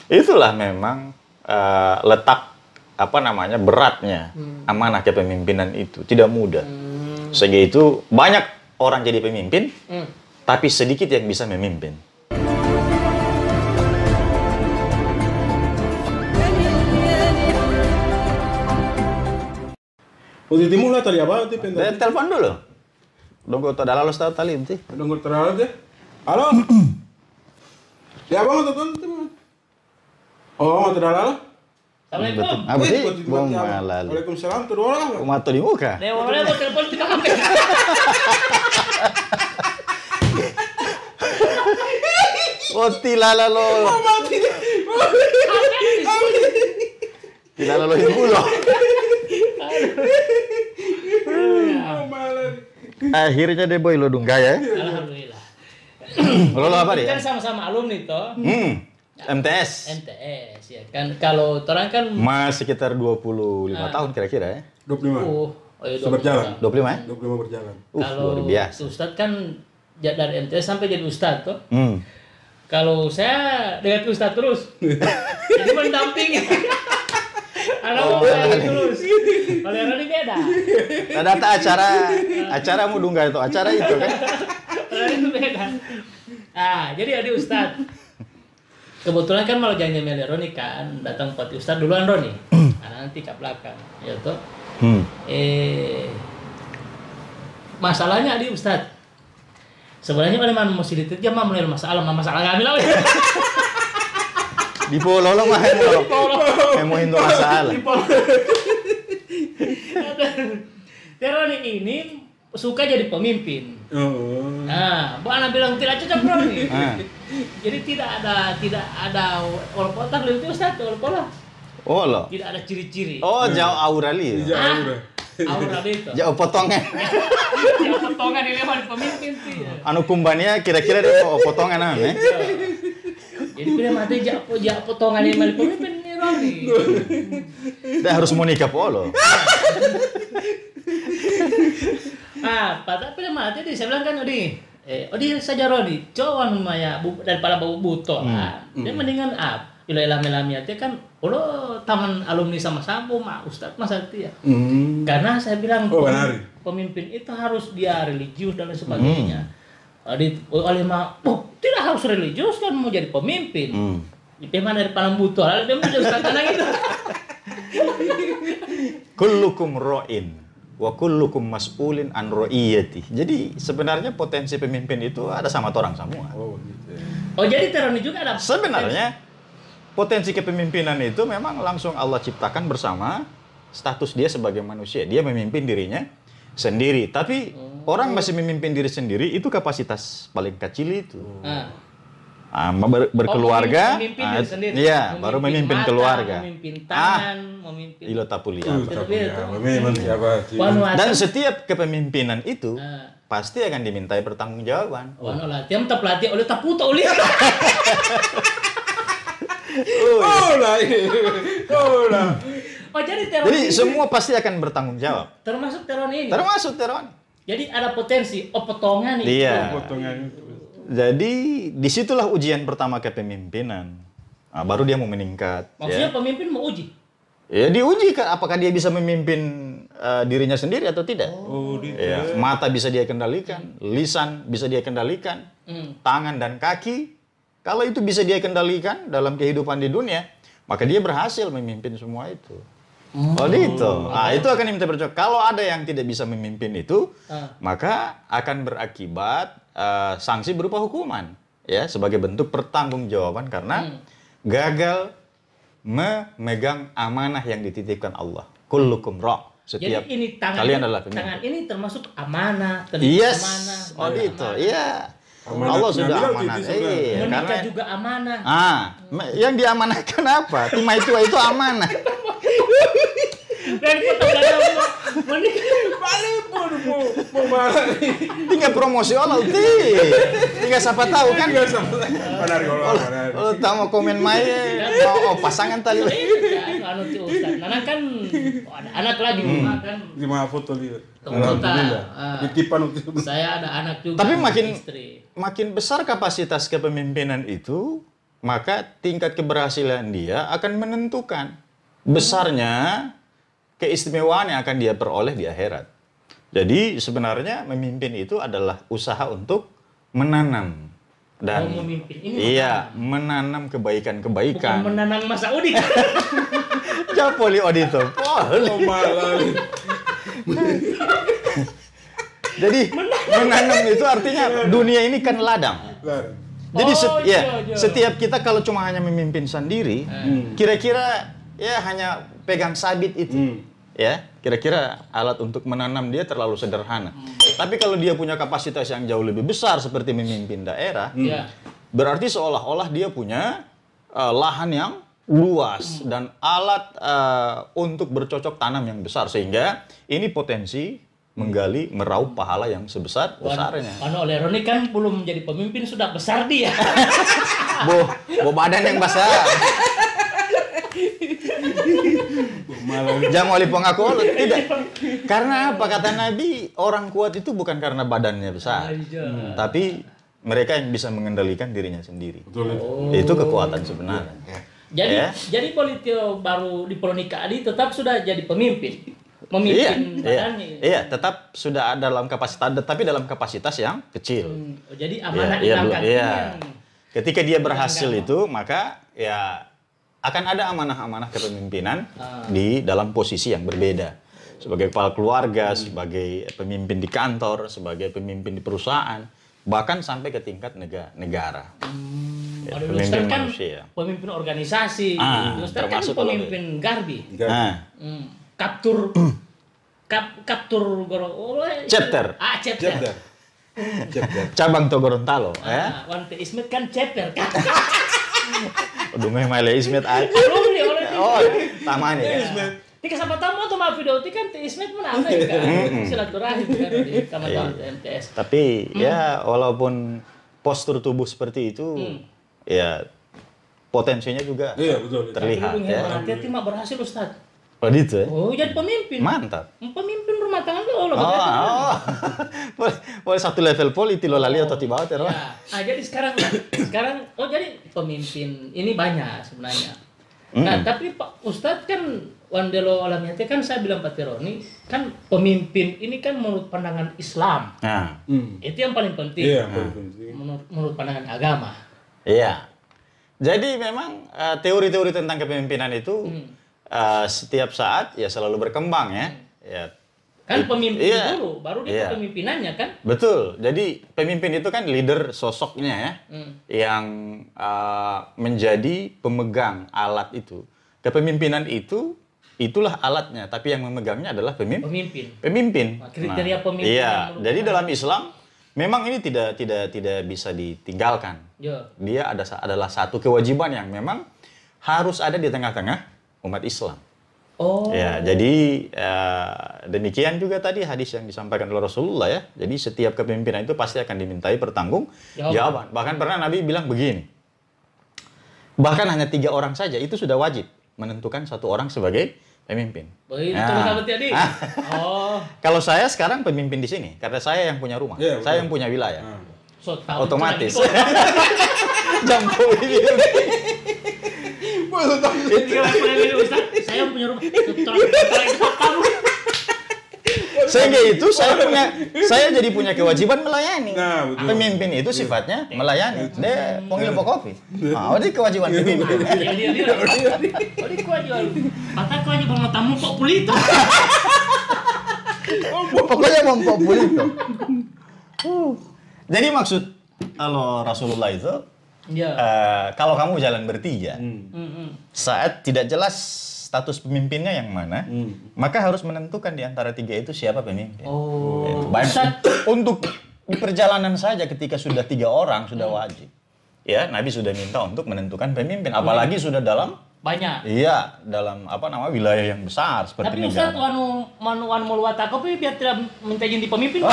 Itulah memang letak beratnya amanah kepemimpinan itu tidak mudah. Sehingga itu banyak orang jadi pemimpin, tapi sedikit yang bisa memimpin. Positimu lah tadi apa? Telepon dulu. Donggo to dalam tahu tali nanti. Donggo terlalu deh. Halo. Ya bang, telepon. Oh, mau terlalu? Assalamualaikum. Apa sih? Bom malal. Waalaikumsalam. Terlalu. Umat di muka. Dia boleh mau telepon kita HP. Oh, tilala lo. Tilala lo ibu lo. Akhirnya deh boy lo dungga ya. Alhamdulillah. Lo apa dia? Kan sama-sama alumni toh. MTS. MTS ya kan. Kalau orang kan Sekitar 25 tahun kira-kira ya. 25. iya, Berjalan. 25 ya? 25 berjalan. Kalau luar biasa. Ustadz kan dari MTS sampai jadi Ustadz toh. Kalau saya dengan Ustadz terus. Jadi mendampingi. Anak terus. Kalau yang ini beda. data acara mau dungga itu acara itu kan. Kalau itu beda. Jadi ada Ustadz. Kebetulan kan malah jangan nyamel Roni kan, datang pati Ustadz duluan Roni. Nanti ke belakang, ya toh. Masalahnya ada Ustadz. Sebenarnya mana mesti diterjemah mah mulai masalah kami lah. Di polo lo mah mau itu masalah. Roni ini suka jadi pemimpin. Bu Ana bilang tidak cocok Roni. Jadi tidak ada walaupun tak lebih Ustaz walaupun Oh lo. tidak ada ciri-ciri. Oh jauh aurali. Aura itu. Jauh potongan. Jauh potongan ini mah pemimpin sih. Anu kumbanya kira-kira dia potongan ya. Jadi pilih mati jauh potongan ini mah pemimpin nih Roni. Dia harus mau nikah polo. Pada pilih mati dia saya bilang kan Odi saja Roni, coba namanya daripada bau buto. Dia mendingan bila ilami dia kan, taman alumni sama-sama, Ustadz masa itu ya. Karena saya bilang pemimpin itu harus dia religius dan lain sebagainya. Oleh tidak harus religius kan mau jadi pemimpin. Memang dari palang buto, lalu dia mau jadi Ustadz anak itu. Kullukum ro'in. Wa kullukum mas'ulin an ro'iyati. Jadi sebenarnya potensi pemimpin itu ada sama orang semua. Jadi teroni juga ada. Sebenarnya potensi kepemimpinan itu memang langsung Allah ciptakan bersama status dia sebagai manusia. Dia memimpin dirinya sendiri. Tapi orang masih memimpin diri sendiri itu kapasitas paling kecil itu. Berkeluarga, iya, baru memimpin keluarga. Memimpin tangan, memimpin ilotapulia. Dan setiap kepemimpinan itu pasti akan dimintai pertanggungjawaban. Latihan tak pelatih oleh taputo oleh. Jadi semua pasti akan bertanggung jawab. Termasuk teron ini. Termasuk teron. Jadi ada potensi potongan itu. Iya. Jadi disitulah ujian pertama kepemimpinan. Baru dia mau meningkat. Maksudnya pemimpin mau uji? Ya diuji apakah dia bisa memimpin dirinya sendiri atau tidak. Ya, mata bisa dia kendalikan, lisan bisa dia kendalikan, tangan dan kaki. Kalau itu bisa dia kendalikan dalam kehidupan di dunia, maka dia berhasil memimpin semua itu. Itu akan diminta percaya. Kalau ada yang tidak bisa memimpin itu, maka akan berakibat sanksi berupa hukuman, ya, sebagai bentuk pertanggungjawaban karena gagal memegang amanah yang dititipkan Allah. Kullukum ra'. Setiap jadi ini kalian adalah pemimpin. Tangan ini termasuk amanah, yes. Amanah. Itu, iya. Allah sudah amanah. Menikah juga amanah. Yang diamanahkan apa? Timah itu amanah. Dan kita menikah paling pun marah. Tinggal promosi Allah tinggal siapa tahu kan? Benar kalau tahu mau komen mau pasangan tadi. Anu ti Ustaz. Nana kan ada anak lagi kan. Lima foto dia. Saya ada anak juga. Tapi makin besar kapasitas kepemimpinan itu, maka tingkat keberhasilan dia akan menentukan besarnya keistimewaan yang akan dia peroleh di akhirat. Jadi sebenarnya memimpin itu adalah usaha untuk menanam dan memimpin ini menanam bukan kebaikan-kebaikan. menanam masa Udi. Japoli odito. malah. Jadi menanam itu artinya dunia ini kan ladang. Jadi setiap kita kalau cuma hanya memimpin sendiri, kira-kira ya hanya pegang sabit itu. Ya, kira-kira alat untuk menanam dia terlalu sederhana. Tapi kalau dia punya kapasitas yang jauh lebih besar seperti memimpin daerah, berarti seolah-olah dia punya lahan yang luas dan alat untuk bercocok tanam yang besar, sehingga ini potensi menggali meraup pahala yang sebesar-besarnya. Oleh Roni kan belum menjadi pemimpin sudah besar dia. Bo badan yang besar. Jangan oleh pengaku tidak. Karena apa kata Nabi, orang kuat itu bukan karena badannya besar, tapi mereka yang bisa mengendalikan dirinya sendiri. Itu kekuatan sebenarnya. Jadi Politio baru di Polonika Adi tetap sudah jadi pemimpin. Iya, tetap sudah dalam kapasitas, tapi dalam kapasitas yang kecil. Jadi amanah diangkat. Ketika dia berhasil itu, maka ya akan ada amanah-amanah kepemimpinan di dalam posisi yang berbeda. Sebagai kepala keluarga, sebagai pemimpin di kantor, sebagai pemimpin di perusahaan, bahkan sampai ke tingkat negara. Pemimpin manusia. Pemimpin organisasi. Termasuk kan pemimpin Garbi. Kaptur chapter. Chapter. Cabang Gorontalo. Wante Ismet kan chapter kan. Dungai Male Ismet aja. Taman ya. Tika sama tamu atau maaf video itu kan Ismet mana ya kan. Silaturahim kan di Kamar MTS. Tapi ya walaupun postur tubuh seperti itu ya potensinya juga terlihat ya. Hati-hati mah berhasil Ustaz. Oh gitu ya? Oh, jadi pemimpin. Mantap. Pemimpin rumah tangga lo. Boleh satu level poli lo lali atau tiba tiba. Jadi sekarang jadi pemimpin ini banyak sebenarnya. Nah, tapi Pak Ustadz kan Wandelo Alamiati kan saya bilang Pak Tironi kan pemimpin ini kan menurut pandangan Islam. Itu yang paling penting. Menurut pandangan agama. Iya. Jadi memang teori-teori tentang kepemimpinan itu setiap saat ya selalu berkembang ya. Kan pemimpin dulu, baru dia kepemimpinannya kan? Betul. Jadi pemimpin itu kan leader sosoknya ya, yang menjadi pemegang alat itu. Kepemimpinan itulah alatnya, tapi yang memegangnya adalah pemimpin. Kriteria pemimpin. Iya. Jadi dalam Islam memang ini tidak bisa ditinggalkan. Dia adalah satu kewajiban yang memang harus ada di tengah-tengah umat Islam. Ya, jadi demikian juga tadi hadis yang disampaikan oleh Rasulullah ya. Jadi setiap kepemimpinan itu pasti akan dimintai pertanggungjawaban. Bahkan pernah Nabi bilang begini. Bahkan hanya 3 orang saja itu sudah wajib menentukan satu orang sebagai pemimpin. Kalau saya sekarang pemimpin di sini karena saya yang punya rumah, saya yang punya wilayah. Otomatis. Jambu ini. Saya punya rumah. Sehingga itu saya jadi punya kewajiban melayani. Pemimpin itu sifatnya melayani. Dia panggil kopi. Ini kewajiban pemimpin. Ini kewajiban. Maka kewajiban tamu kok pulito. Pokoknya mau pulito. Jadi maksud kalau Rasulullah itu kalau kamu jalan bertiga, saat tidak jelas status pemimpinnya yang mana, maka harus menentukan di antara 3 itu siapa pemimpin. Untuk di perjalanan saja ketika sudah 3 orang sudah wajib. Ya, Nabi sudah minta untuk menentukan pemimpin, apalagi sudah dalam banyak. Iya, dalam wilayah yang besar seperti tapi negara. Tapi Ustaz wanu meluat kopi biar tidak minta jadi pemimpin.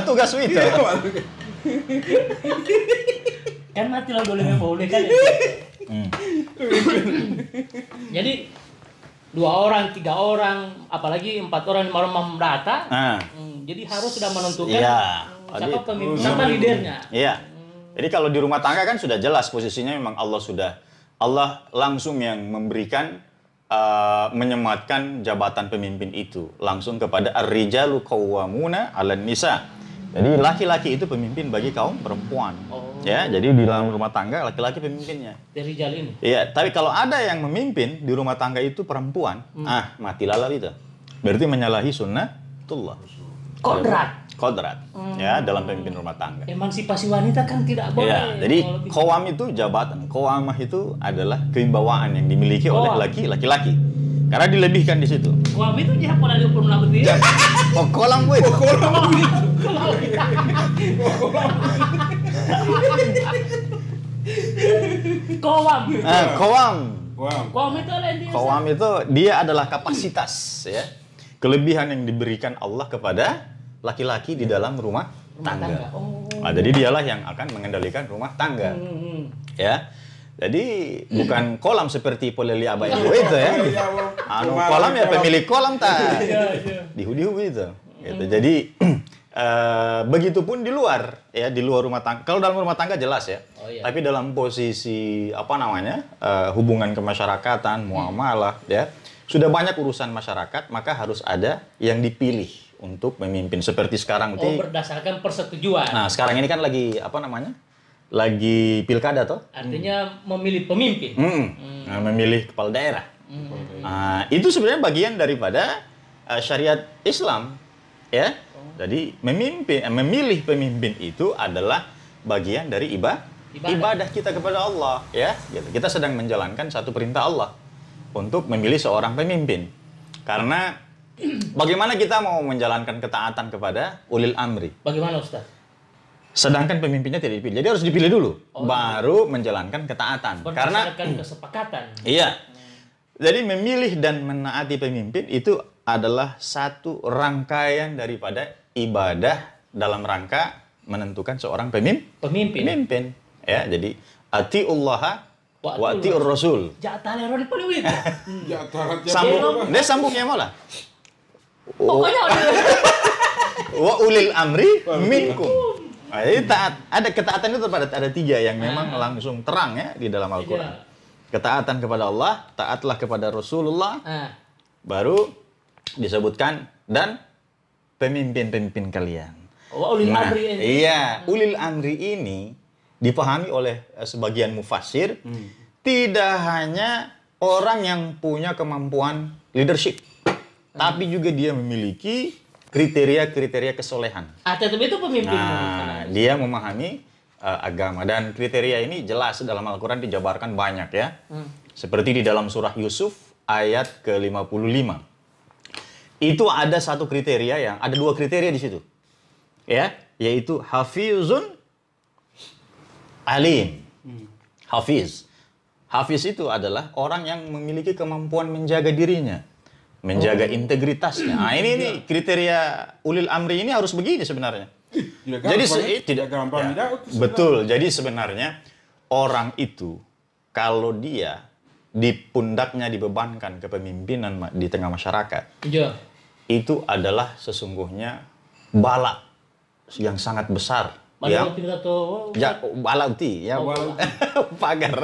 Tugas itu. Kan mati lah boleh kan. Jadi 2 orang, 3 orang, apalagi 4 orang, 5 orang mendata. Jadi harus sudah menentukan siapa pemimpin, siapa leadernya. Iya. Jadi kalau di rumah tangga kan sudah jelas posisinya memang Allah langsung yang memberikan menyematkan jabatan pemimpin itu langsung kepada ar-rijalu qawwamuna 'alan nisa. Jadi laki-laki itu pemimpin bagi kaum perempuan. Ya, jadi di dalam rumah tangga laki-laki pemimpinnya. Dari rijal ini. Iya, tapi kalau ada yang memimpin di rumah tangga itu perempuan, mati lalat itu. Berarti menyalahi sunnatullah. Kodrat. Ya, dalam pemimpin rumah tangga. Emansipasi wanita kan tidak boleh. Ya, jadi qawam itu jabatan, qawamah itu adalah kewibawaan yang dimiliki oleh laki-laki. Karena dilebihkan di situ. Qawam itu dia pola diukur betul ya. Oh, kolam bu itu. Qawam. Qawam. Qawam itu adalah dia. Qawam itu dia adalah kapasitas, ya. Kelebihan yang diberikan Allah kepada laki-laki di dalam rumah tangga. Nah, jadi dialah yang akan mengendalikan rumah tangga. Ya. Jadi bukan kolam seperti poleli abai itu ya. Kolam ya pemilik kolam tak. Dihu-dihu itu. Gitu. Jadi begitupun di luar ya, di luar rumah tangga. Kalau dalam rumah tangga jelas ya. Tapi dalam posisi hubungan kemasyarakatan, muamalah ya. Sudah banyak urusan masyarakat, maka harus ada yang dipilih untuk memimpin seperti sekarang itu. Berdasarkan persetujuan. Nah, sekarang ini kan lagi lagi pilkada toh? Artinya memilih pemimpin. Nah, memilih kepala daerah. Nah, itu sebenarnya bagian daripada syariat Islam, ya. Jadi memilih pemimpin itu adalah bagian dari ibadah kita kepada Allah, ya. Kita sedang menjalankan satu perintah Allah untuk memilih seorang pemimpin. Karena bagaimana kita mau menjalankan ketaatan kepada ulil amri? Bagaimana Ustaz? Sedangkan pemimpinnya tidak dipilih. Jadi harus dipilih dulu, baru menjalankan ketaatan. Karena kesepakatan. Iya. Jadi memilih dan menaati pemimpin itu adalah satu rangkaian daripada ibadah dalam rangka menentukan seorang pemimpin. Ya, jadi atiullaha wa atiur rasul. Jataleroni paling itu. Sambungnya malah. Pokoknya wa ulil amri minkum. Nah, jadi ada ketaatan itu ada 3 yang memang langsung terang ya di dalam Al-Quran. Ketaatan kepada Allah, taatlah kepada Rasulullah, baru disebutkan dan pemimpin-pemimpin kalian. Ulil amri ini. Iya, ulil amri ini dipahami oleh sebagian mufassir tidak hanya orang yang punya kemampuan leadership, tapi juga dia memiliki kriteria-kriteria kesolehan. Tapi itu pemimpin. Nah, dia memahami agama dan kriteria ini jelas dalam Al-Quran dijabarkan banyak ya. Seperti di dalam surah Yusuf ayat ke-55. Itu ada satu kriteria ada 2 kriteria di situ. Ya, yaitu hafizun alim. Hafiz itu adalah orang yang memiliki kemampuan menjaga dirinya, menjaga integritasnya. Nah, ini kriteria ulil amri ini harus begini sebenarnya. Jadi tidak gampang. Betul. Jadi sebenarnya orang itu kalau dia di pundaknya dibebankan kepemimpinan di tengah masyarakat, itu adalah sesungguhnya bala yang sangat besar. Bala pagar.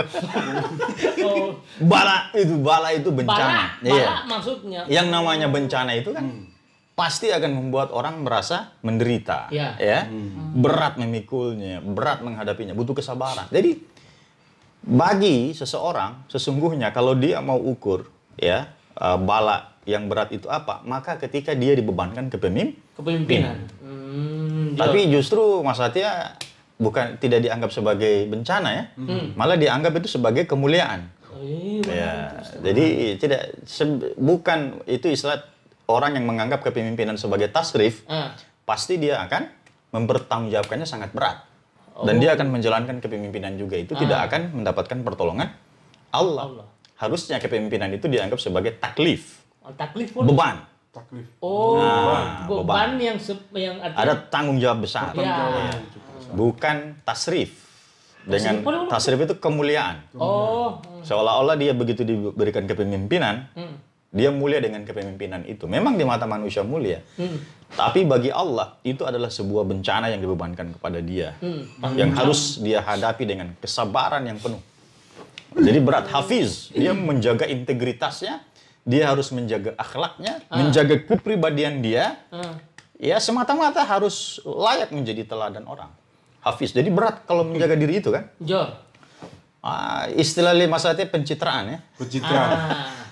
Bala itu bencana. Bala maksudnya. Yang namanya bencana itu kan pasti akan membuat orang merasa menderita, ya. Berat memikulnya, berat menghadapinya, butuh kesabaran. Jadi bagi seseorang sesungguhnya kalau dia mau ukur ya bala yang berat itu apa, maka ketika dia dibebankan kepemimpinan. Tapi justru Mas Satya tidak dianggap sebagai bencana ya, malah dianggap itu sebagai kemuliaan. Ya, jadi bukan itu istilah orang yang menganggap kepemimpinan sebagai tasrif, pasti dia akan mempertanggungjawabkannya sangat berat. Dan dia akan menjalankan kepemimpinan juga itu tidak akan mendapatkan pertolongan Allah. Harusnya kepemimpinan itu dianggap sebagai taklif. Beban. Beban yang ada tanggung jawab besar. Bukan tasrif. Dengan tasrif itu kemuliaan. Seolah-olah dia begitu diberikan kepemimpinan, Dia mulia dengan kepemimpinan itu. Memang di mata manusia mulia. Tapi bagi Allah, itu adalah sebuah bencana yang dibebankan kepada dia. Yang harus dia hadapi dengan kesabaran yang penuh. Jadi berat. Hafiz, dia menjaga integritasnya, dia harus menjaga akhlaknya, menjaga kepribadian dia. Ya semata-mata harus layak menjadi teladan orang. Hafiz, jadi berat kalau menjaga diri itu kan. Istilah masa itu pencitraan ya. Pencitraan.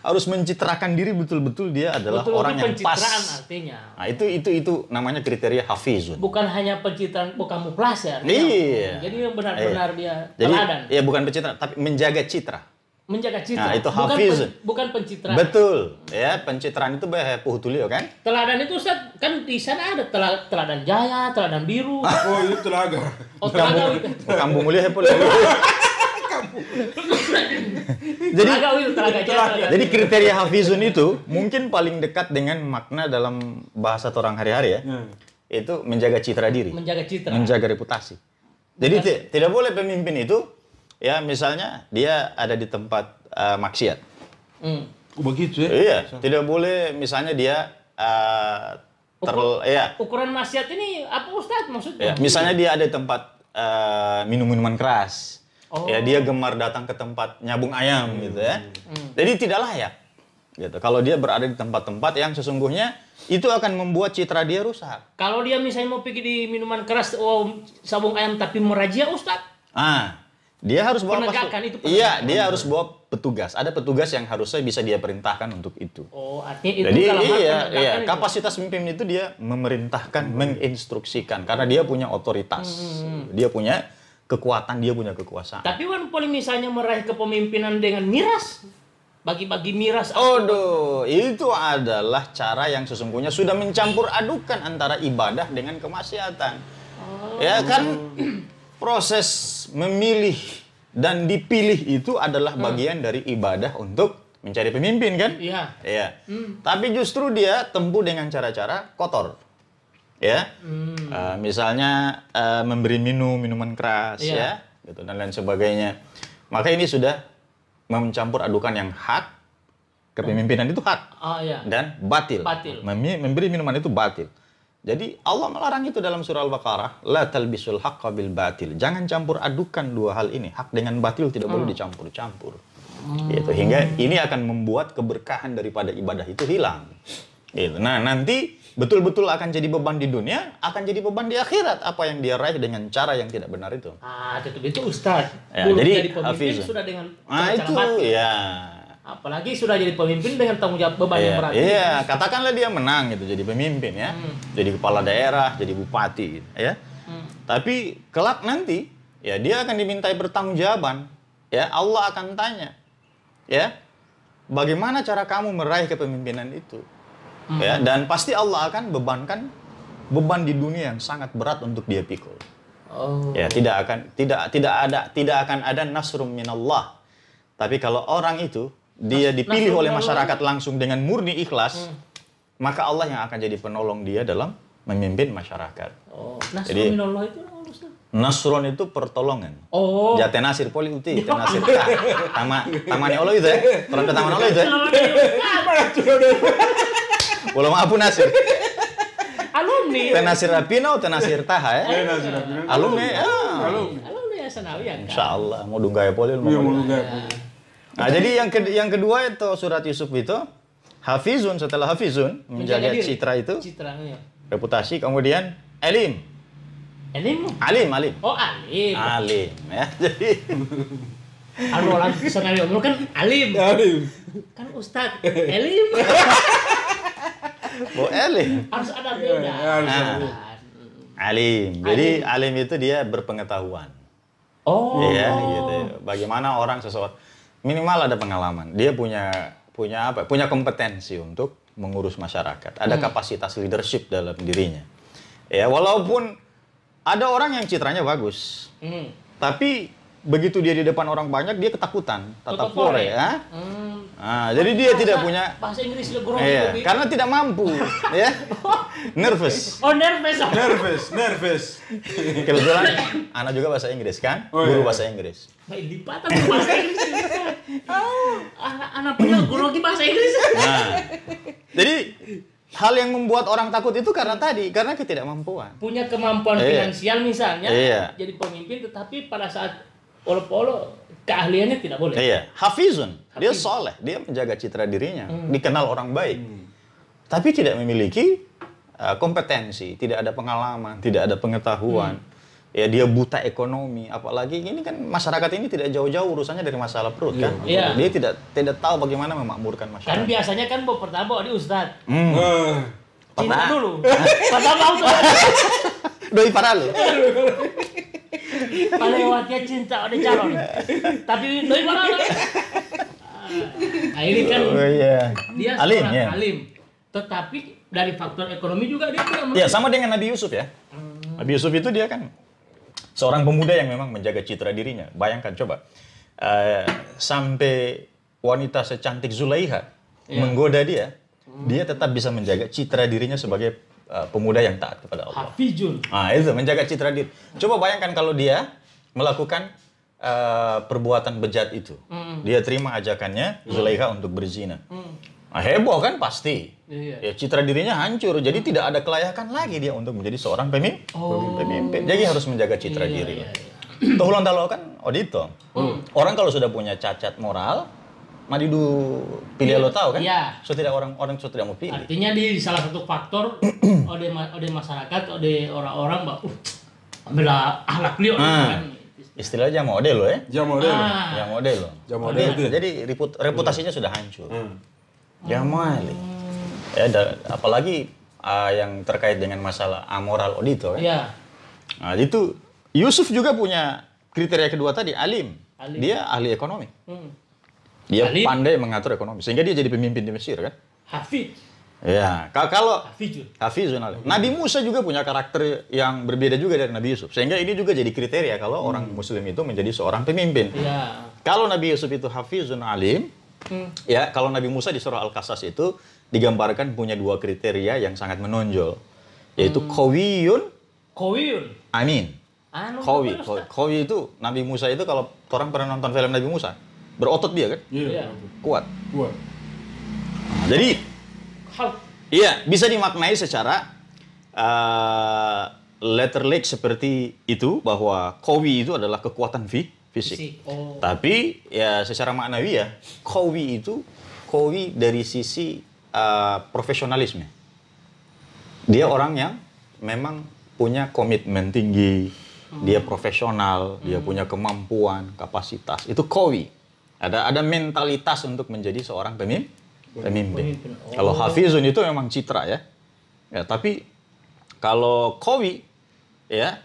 Harus mencitrakan diri betul-betul dia adalah orang yang pas. Pencitraan artinya. Nah, itu namanya kriteria hafizun. Bukan hanya pencitraan, bukan muplas ya. Iya. Jadi benar-benar dia Jadi, teladan. ya bukan pencitraan, tapi menjaga citra. Menjaga citra. Nah, itu hafizun. Bukan pencitraan. Betul. Ya, pencitraan itu bahasa Puhutulio kan? Teladan itu Ustaz, kan di sana ada teladan jaya, teladan biru. Oh, itu telaga. Oh, telaga itu. Kampung mulia pula. Jadi kriteria hafizun itu mungkin paling dekat dengan makna dalam bahasa orang hari-hari ya. Itu menjaga citra diri. Menjaga citra. Menjaga reputasi. Jadi tidak boleh pemimpin itu ya misalnya dia ada di tempat maksiat. Begitu ya? Iya, tidak boleh misalnya dia ukuran maksiat ini apa Ustaz maksudnya? Ya, misalnya dia ada di tempat minum-minuman keras. Ya dia gemar datang ke tempat nyabung ayam gitu ya. Jadi tidak layak. Gitu. Kalau dia berada di tempat-tempat yang sesungguhnya itu akan membuat citra dia rusak. Kalau dia misalnya mau pergi di minuman keras sabung ayam tapi merazia Ustaz. Dia harus bawa Iya, dia harus bawa petugas. Ada petugas yang harusnya bisa dia perintahkan untuk itu. Oh, artinya itu. Jadi kapasitas pemimpin itu dia memerintahkan, menginstruksikan karena dia punya otoritas. Dia punya kekuatan, dia punya kekuasaan. Tapi walaupun misalnya meraih kepemimpinan dengan miras, bagi-bagi miras. Itu adalah cara yang sesungguhnya sudah mencampur adukan antara ibadah dengan kemaksiatan. Ya kan proses memilih dan dipilih itu adalah bagian dari ibadah untuk mencari pemimpin kan? Iya. Tapi justru dia tempuh dengan cara-cara kotor. Ya, misalnya memberi minuman keras, ya, gitu dan lain sebagainya. Maka ini sudah mencampur adukan yang hak, kepemimpinan itu hak, dan batil. Memberi minuman itu batil. Jadi Allah melarang itu dalam surah Al-Baqarah, la talbisul haqqa bil batil. Jangan campur adukan dua hal ini, hak dengan batil tidak boleh dicampur-campur. Gitu. Hingga ini akan membuat keberkahan daripada ibadah itu hilang. Gitu. Nah, nanti betul-betul akan jadi beban di dunia, akan jadi beban di akhirat apa yang dia raih dengan cara yang tidak benar itu. Itu Ustaz. Ya, jadi pemimpin sudah dengan itu ya. Apalagi sudah jadi pemimpin dengan tanggung jawab beban yang berat. Iya, katakanlah dia menang gitu jadi pemimpin ya. Jadi kepala daerah, jadi bupati gitu, ya. Tapi kelak nanti ya dia akan dimintai pertanggungjawaban. Ya, Allah akan tanya. Ya. Bagaimana cara kamu meraih kepemimpinan itu? Ya, dan pasti Allah akan bebankan beban di dunia yang sangat berat untuk dia pikul. Ya, tidak akan ada nasrum minallah. Tapi kalau orang itu dia dipilih oleh masyarakat langsung dengan murni ikhlas, maka Allah yang akan jadi penolong dia dalam memimpin masyarakat. Nasrum minallah itu Nasron itu pertolongan. Jate nasir poli uti, nasir tamane Allah itu ya. Orang taman Allah itu ya. Walau maafun nasir. Alumni. Tenasir Rapino, tenasir Taha ya. Alumni. Alumni ya Sanawiyah. Insyaallah mau dunggaya polil mau. Nah, jadi yang kedua itu surat Yusuf itu hafizun, setelah hafizun menjaga citra itu. Citranya. Reputasi, kemudian alim. Alim. Oh, alim. Alim ya. Jadi orang Sanawiyah kan alim. Kan Ustaz, alim. Alim. Harus ada beda. Alim. Jadi alim itu dia berpengetahuan. Iya, gitu. Bagaimana seseorang minimal ada pengalaman. Dia punya kompetensi untuk mengurus masyarakat. Ada kapasitas leadership dalam dirinya. Ya, walaupun ada orang yang citranya bagus. Tapi begitu dia di depan orang banyak dia ketakutan, tatapore ya. Jadi dia tidak punya bahasa Inggris karena tidak mampu, ya. Nervous. Nervous. Kebetulan anak juga bahasa Inggris kan? Guru bahasa Inggris. Lipatan bahasa Inggris. Anak anak punya grogi bahasa Inggris. Nah, jadi hal yang membuat orang takut itu karena ketidakmampuan. Punya kemampuan finansial misalnya, Iya. jadi pemimpin, tetapi pada saat polo-polo keahliannya tidak boleh. Iya, hafizun. Dia soleh, dia menjaga citra dirinya, dikenal orang baik. Tapi tidak memiliki kompetensi, tidak ada pengalaman, tidak ada pengetahuan. Ya, dia buta ekonomi, apalagi ini kan masyarakat ini tidak jauh-jauh urusannya dari masalah perut kan. Iya. Dia tidak tahu bagaimana memakmurkan masyarakat. Kan biasanya kan pertama di Ustadz. Cinta Pernah. dulu. Pertama tuh. Doi parah lu. Palewatnya cinta ada calon. Tapi doi mana? Nah, ini kan Oh iya. dia Alim, seorang ya. alim. Tetapi dari faktor ekonomi juga dia tidak Ya, sama dengan Nabi Yusuf ya. Nabi Yusuf itu dia kan seorang pemuda yang memang menjaga citra dirinya. Bayangkan coba, sampai wanita secantik Zulaiha menggoda dia, dia tetap bisa menjaga citra dirinya sebagai pemuda yang taat kepada Allah. Hafizun. Nah, itu menjaga citra diri. Coba bayangkan kalau dia melakukan perbuatan bejat itu. Dia terima ajakannya Zulaiha untuk berzina. Nah, heboh kan pasti. Iya. Ya, citra dirinya hancur. Jadi tidak ada kelayakan lagi dia untuk menjadi seorang pemimpin. Jadi harus menjaga citra diri. Toh talo kan odito. Orang kalau sudah punya cacat moral, madidu pilih lo tahu kan? Iya. So tidak orang so tidak mau pilih. Artinya di salah satu faktor ode masyarakat, ode orang-orang bahwa bela akhlak beliau kan. Istilahnya model lo ya. Jam model. Ya model lo. Jam model itu. Jadi reputasinya sudah hancur. Jamal. Ya, apalagi yang terkait dengan masalah amoral odito kan. Iya. Nah, itu Yusuf juga punya kriteria kedua tadi, alim. Dia ahli ekonomi. Dia Alim. pandai mengatur ekonomi sehingga dia jadi pemimpin di Mesir kan. Hafiz. Ya, kalau Hafizun. Hafizun alim. Nabi Musa juga punya karakter yang berbeda juga dari Nabi Yusuf. Sehingga ini juga jadi kriteria kalau orang muslim itu menjadi seorang pemimpin. Iya. Kalau Nabi Yusuf itu Hafizun alim, ya kalau Nabi Musa di surah Al-Qasas itu digambarkan punya dua kriteria yang sangat menonjol, yaitu Qawiyun, amin. Qawi itu Nabi Musa itu kalau orang pernah nonton film Nabi Musa, berotot dia kan, Iya. kuat. Kuat. Jadi Hal. iya bisa dimaknai secara letterlek seperti itu bahwa Qawi itu adalah kekuatan fisik. Oh. Tapi ya secara maknawi ya, Qawi dari sisi profesionalisme. Dia orang yang memang punya komitmen tinggi, dia profesional, dia punya kemampuan, kapasitas. Itu Qawi. Ada mentalitas untuk menjadi seorang pemimpin. Kalau Hafizun itu memang citra ya. Ya, tapi kalau Qawi ya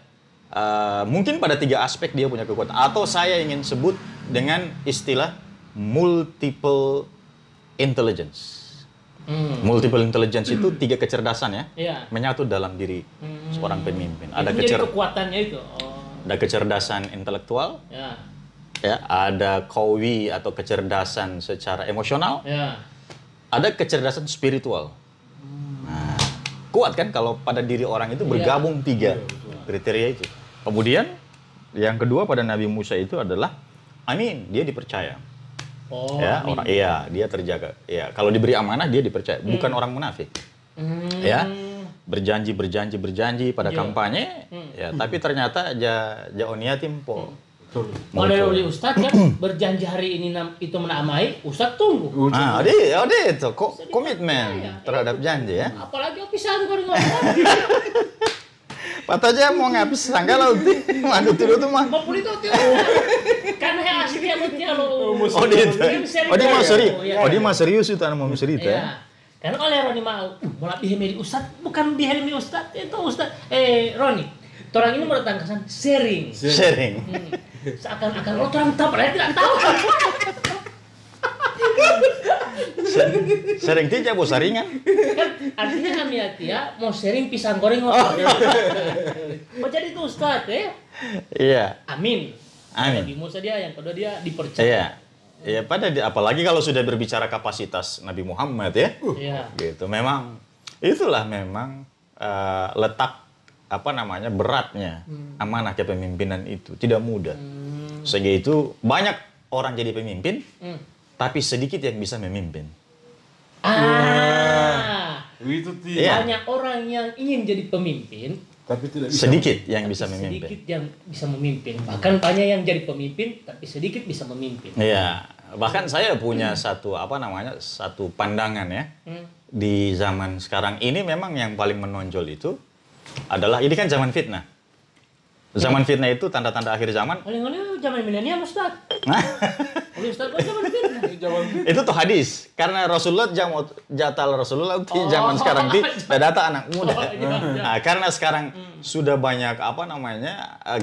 mungkin pada 3 aspek dia punya kekuatan. Atau saya ingin sebut dengan istilah multiple intelligence. Multiple intelligence itu 3 kecerdasan ya, menyatu dalam diri seorang pemimpin. Ada kekuatannya itu. Ada kecerdasan intelektual, ya, ada qawi atau kecerdasan secara emosional, ada kecerdasan spiritual. Nah, kuat kan kalau pada diri orang itu bergabung 3 kriteria itu. Kemudian yang kedua pada Nabi Musa itu adalah amin, dia dipercaya. Dia terjaga. Ya, kalau diberi amanah dia dipercaya, bukan orang munafik. Ya, berjanji pada kampanye, ya, tapi ternyata jaonia timpo. Model oleh Ustadz kan berjanji hari ini itu menamai, Ustadz tunggu. Nah, itu komitmen terhadap janji ya. Apalagi opisan kalau ngomong. Pat aja mau ngapis sangka lah uti. Madu tidur tuh mah. Mau pulih tuh. Karena yang aslinya lutia lo. Oh dia mah serius. Oh dia mah serius itu anak mau cerita ya. Karena oleh Roni mau dihemeli Ustadz, bukan dihemeli Ustadz, itu Ustadz. Roni, orang ini bertanggasan sharing. Seakan-akan orang tahu, padahal tidak tahu. Sering tidak bos saringan. Kan artinya kami ya mau sharing pisang goreng mau jadi itu Ustadz ya. Iya. Amin. Nabi Musa dia yang kedua dia dipercaya. Iya. Ya apalagi kalau sudah berbicara kapasitas Nabi Muhammad ya. Gitu. Memang itulah memang letak beratnya amanah kepemimpinan itu tidak mudah. Sehingga itu banyak orang jadi pemimpin tapi sedikit yang bisa memimpin. Itu Iya. Banyak orang yang ingin jadi pemimpin, tapi tidak bisa. Sedikit yang bisa memimpin. sedikit yang bisa memimpin. Bahkan banyak yang jadi pemimpin, tapi sedikit bisa memimpin. Iya, bahkan saya punya satu pandangan ya. Di zaman sekarang ini memang yang paling menonjol itu adalah ini kan zaman fitnah. Zaman fitnah itu tanda-tanda akhir zaman. Paling-paling zaman milenial Ustaz. Oleh Ustaz kok zaman fitnah. Itu tuh hadis. Karena Rasulullah jatal Rasulullah di zaman sekarang data anak muda. Nah, karena sekarang sudah banyak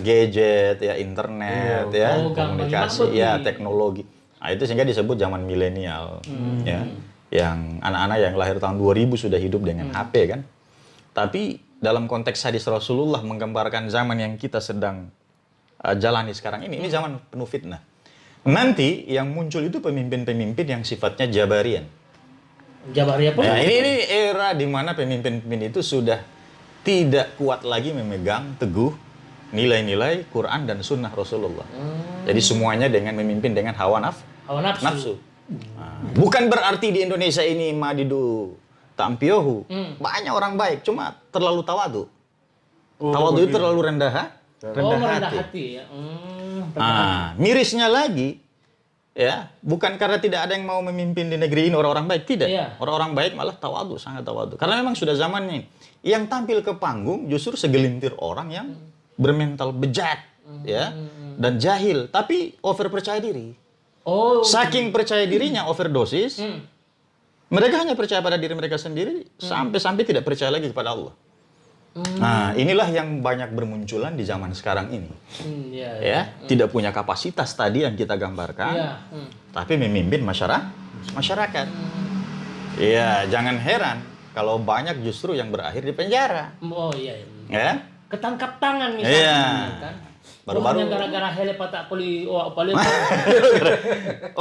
gadget ya, internet ya, komunikasi ya, teknologi. Nah, itu sehingga disebut zaman milenial ya. Yang anak-anak yang lahir tahun 2000 sudah hidup dengan HP kan. Tapi dalam konteks hadis Rasulullah menggambarkan zaman yang kita sedang jalani sekarang ini zaman penuh fitnah. Nanti yang muncul itu pemimpin-pemimpin yang sifatnya jabarian. Jabariyah pun. Nah, ini era di mana pemimpin-pemimpin itu sudah tidak kuat lagi memegang teguh nilai-nilai Quran dan Sunnah Rasulullah. Jadi semuanya memimpin dengan hawa nafsu. Nah, bukan berarti di Indonesia ini madidu tampiohu. Banyak orang baik, cuma terlalu tawadu. Tawadu itu terlalu rendah hati. Ya. Mirisnya lagi, ya, bukan karena tidak ada yang mau memimpin di negeri ini orang-orang baik, tidak. Iya. Orang-orang baik malah tawadu, sangat tawadu. Karena memang sudah zamannya. Yang tampil ke panggung justru segelintir orang yang bermental bejat, ya, dan jahil, tapi over percaya diri. Saking percaya dirinya overdosis. Mereka hanya percaya pada diri mereka sendiri, sampai-sampai tidak percaya lagi kepada Allah. Nah, inilah yang banyak bermunculan di zaman sekarang ini. Ya, tidak punya kapasitas tadi yang kita gambarkan, tapi memimpin masyarakat. Ya, jangan heran kalau banyak justru yang berakhir di penjara. Ya, ketangkap tangan misalnya, kan? Baru-baru gara-gara hele patak poli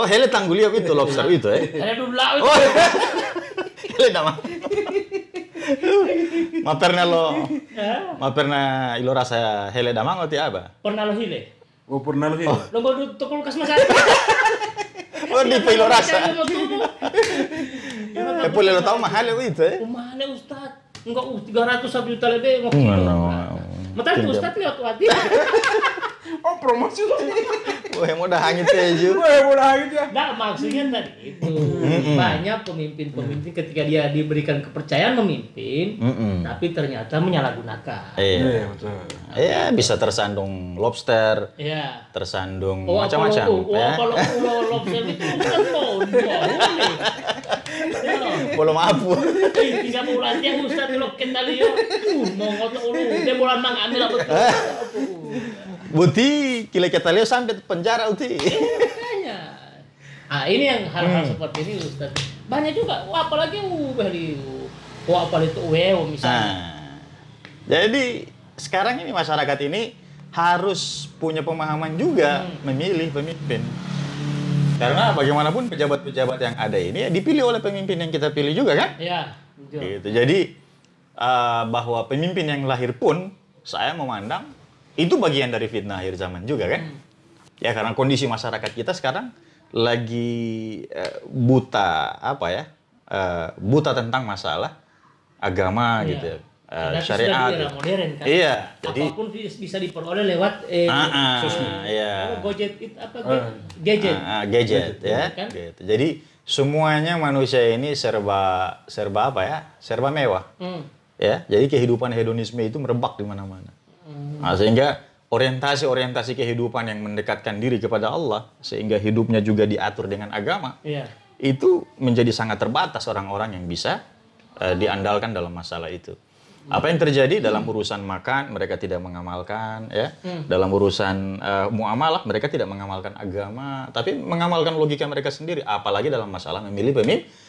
hele tanggulio itu lobster itu hele dula itu. Hele nama. Ma pernah ilo rasa hele damang atau apa? Pernah lo hile. Pernah lo hile. Lo baru tukul kas masak. Di ilo rasa. Boleh lo tahu mahal itu Mahal Ustaz. Enggak 300 juta lebih mau kilo. Mata Ustaz lihat wati. Promosi tuh. Wah, mau dah hangit aja. Nah, maksudnya tadi itu banyak pemimpin-pemimpin ketika dia diberikan kepercayaan memimpin, tapi ternyata menyalahgunakan. Iya, betul. Iya, bisa tersandung lobster. Iya. Tersandung macam-macam. Kalau lobster itu bukan boleh. Belum mampu. Tiga bulan dia Ustaz lo kendali yo. Mau ngotot dia bulan mang ambil apa tuh. Buti kile kita lihat sampai penjara uti. Makanya. Ini yang hal-hal seperti ini Ustaz. Banyak juga. Apalagi apalagi itu misalnya. Jadi sekarang ini masyarakat ini harus punya pemahaman juga memilih pemimpin. Karena bagaimanapun pejabat-pejabat yang ada ini dipilih oleh pemimpin yang kita pilih juga kan? Iya. Gitu. Jadi bahwa pemimpin yang lahir pun saya memandang itu bagian dari fitnah akhir zaman juga kan? Ya karena kondisi masyarakat kita sekarang lagi buta buta tentang masalah agama gitu. Syariat. Sudah modern kan. Iya. Jadi apapun bisa diperoleh lewat sosmed. Iya. Gadget. Gadget ya. Kan? Gitu. Jadi semuanya manusia ini serba serba mewah. Ya. Jadi kehidupan hedonisme itu merebak di mana-mana. Nah, sehingga orientasi kehidupan yang mendekatkan diri kepada Allah sehingga hidupnya juga diatur dengan agama. Itu menjadi sangat terbatas orang-orang yang bisa diandalkan dalam masalah itu. Apa yang terjadi dalam urusan makan mereka tidak mengamalkan ya. Dalam urusan muamalah mereka tidak mengamalkan agama, tapi mengamalkan logika mereka sendiri. Apalagi dalam masalah memilih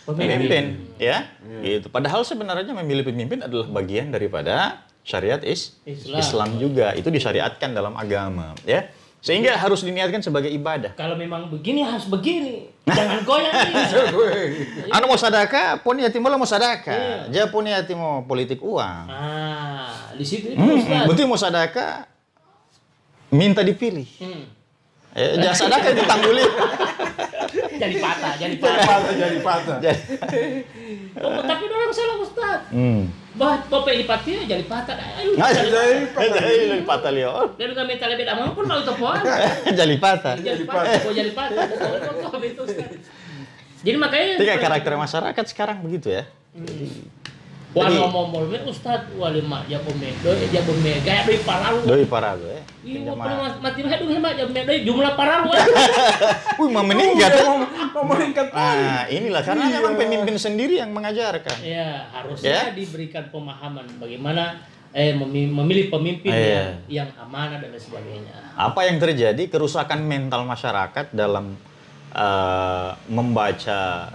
pemimpin ya. Gitu. Padahal sebenarnya memilih pemimpin adalah bagian daripada syariat Islam juga. Itu disyariatkan dalam agama ya. Sehingga harus diniatkan sebagai ibadah. Kalau memang begini harus begini. Jangan goyang nih. Anu mau sedekah, pun yatimo mau sedekah. Ja pun yatimo politik uang. Di situ itu Ustaz. Berarti mau sedekah minta dipilih. Jasa sedekah itu tangguli. Jadi patah. Jadi patah. Oh, tapi orang salah Ustaz. Bapak ini patih jadi patah. Ayo. Jadi patah lihat. Dia juga minta lebih lama pun mau itu puan. Jadi patah. Jadi patah. Jadi makanya Itu kayak karakter masyarakat sekarang begitu ya. Wah ngomong Ustaz wali mak ya pome gaya doi paralu. Doi paralu ya. Iya, pernah mati mah dong hebat ya doi jumlah paralu. Wih, mau meningkat. Mau meningkat. Nah, inilah karena memang pemimpin sendiri yang mengajarkan. Iya, harusnya diberikan pemahaman bagaimana memilih pemimpin yang amanah dan lain sebagainya. Apa yang terjadi kerusakan mental masyarakat dalam membaca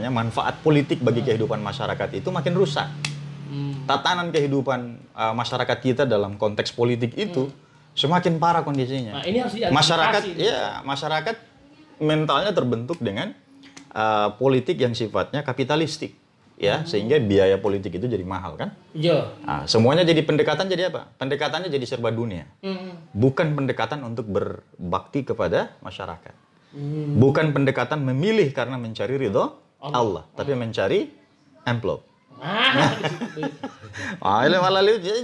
manfaat politik bagi kehidupan masyarakat itu makin rusak. Tatanan kehidupan masyarakat kita dalam konteks politik itu semakin parah kondisinya. Nah, ini harus diantisipasi. Masyarakat mentalnya terbentuk dengan politik yang sifatnya kapitalistik, ya, sehingga biaya politik itu jadi mahal kan? Iya. Nah, semuanya jadi pendekatan jadi apa? Pendekatannya jadi serba dunia. Bukan pendekatan untuk berbakti kepada masyarakat. Bukan pendekatan memilih karena mencari ridho Allah, tapi mencari amplop.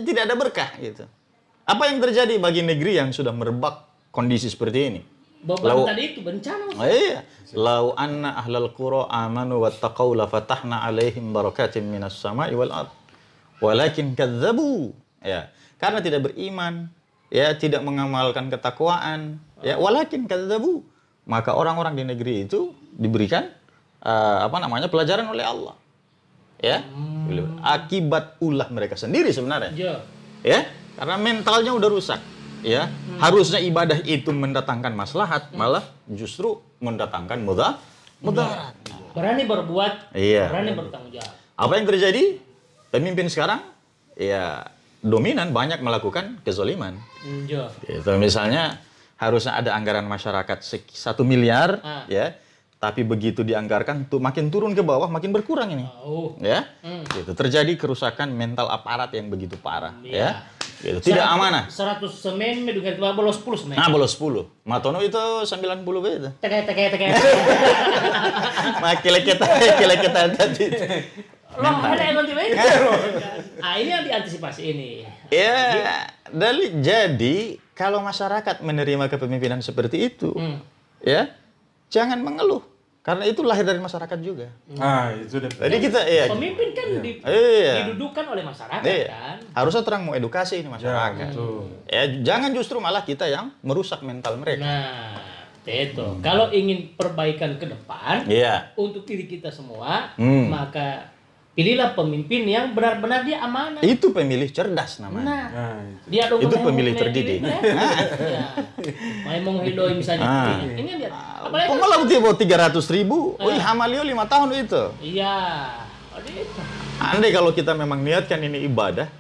Tidak ada berkah gitu. Apa yang terjadi bagi negeri yang sudah merebak kondisi seperti ini? Beban tadi itu bencana. Iya. Lau anna ahlal qura amanu wattaqau la fatahna alaihim barakatim minas sama'i wal ard. Walakin kadzabu. Ya, karena tidak beriman, ya, tidak mengamalkan ketakwaan, ya, walakin kadzabu. Maka orang-orang di negeri itu diberikan pelajaran oleh Allah, ya, akibat ulah mereka sendiri sebenarnya, ya, karena mentalnya udah rusak, ya, harusnya ibadah itu mendatangkan maslahat, malah justru mendatangkan mudarat. Berani berbuat, berani bertanggung jawab. Apa yang terjadi? Pemimpin sekarang, ya, dominan banyak melakukan kezaliman. Gitu, misalnya. Harusnya ada anggaran masyarakat 1 miliar, ya, tapi begitu dianggarkan makin turun ke bawah, makin berkurang ini, ya, gitu. Terjadi kerusakan mental aparat yang begitu parah, ya, gitu. Tidak amanah. 100 semen, dengan bolos 10 semen. Nah, bolos 10. Matono itu 90 beda. Teke. Makileketa tadi. Loh, ada yang nanti beda. Ini yang diantisipasi ini. Ya, jadi kalau masyarakat menerima kepemimpinan seperti itu, ya, jangan mengeluh, karena itu lahir dari masyarakat juga. Itu udah. Jadi kita, pemimpin kan didudukan oleh masyarakat kan. Harusnya terang mau edukasi ini masyarakat. Ya, jangan justru malah kita yang merusak mental mereka. Nah, itu. Kalau ingin perbaikan ke depan, untuk diri kita semua, maka pilihlah pemimpin yang benar-benar dia amanah. Itu pemilih cerdas namanya. Dia itu pemilih terdidik. Mau menghidoi misalnya. Ini lihat. Apalagi kalau dia bawa 300.000, hamalio 5 tahun itu. Iya. Andai kalau kita memang niatkan ini ibadah,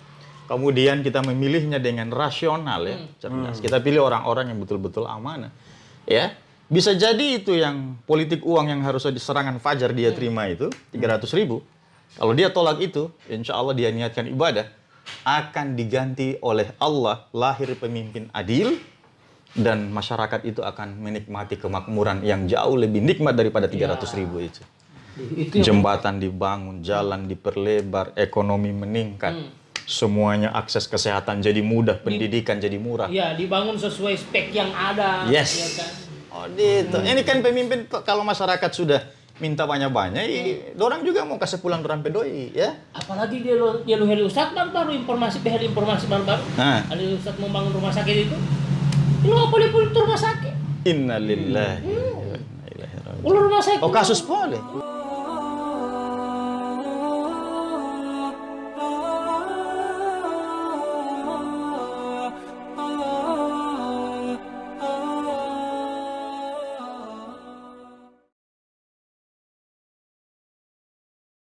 kemudian kita memilihnya dengan rasional, ya, cerdas. Kita pilih orang-orang yang betul-betul amanah. Ya. Bisa jadi itu yang politik uang yang harusnya diserangan fajar dia terima itu 300.000. Kalau dia tolak itu, insya Allah dia niatkan ibadah, akan diganti oleh Allah lahir pemimpin adil, dan masyarakat itu akan menikmati kemakmuran yang jauh lebih nikmat daripada 300.000 itu. Jembatan dibangun, jalan diperlebar, ekonomi meningkat, semuanya akses kesehatan jadi mudah, pendidikan jadi murah. Iya, dibangun sesuai spek yang ada. Yes. Ya kan? Gitu. Ini kan pemimpin, kalau masyarakat sudah minta banyak-banyak, orang juga mau kasih pulang orang pedoi, ya. Apalagi dia lu Ustaz baru informasi baru. Ada Ustaz mau bangun rumah sakit itu. Lu apa boleh rumah sakit? Innalillahi wa inna ilaihi raji'un. Rumah sakit. Kasus boleh.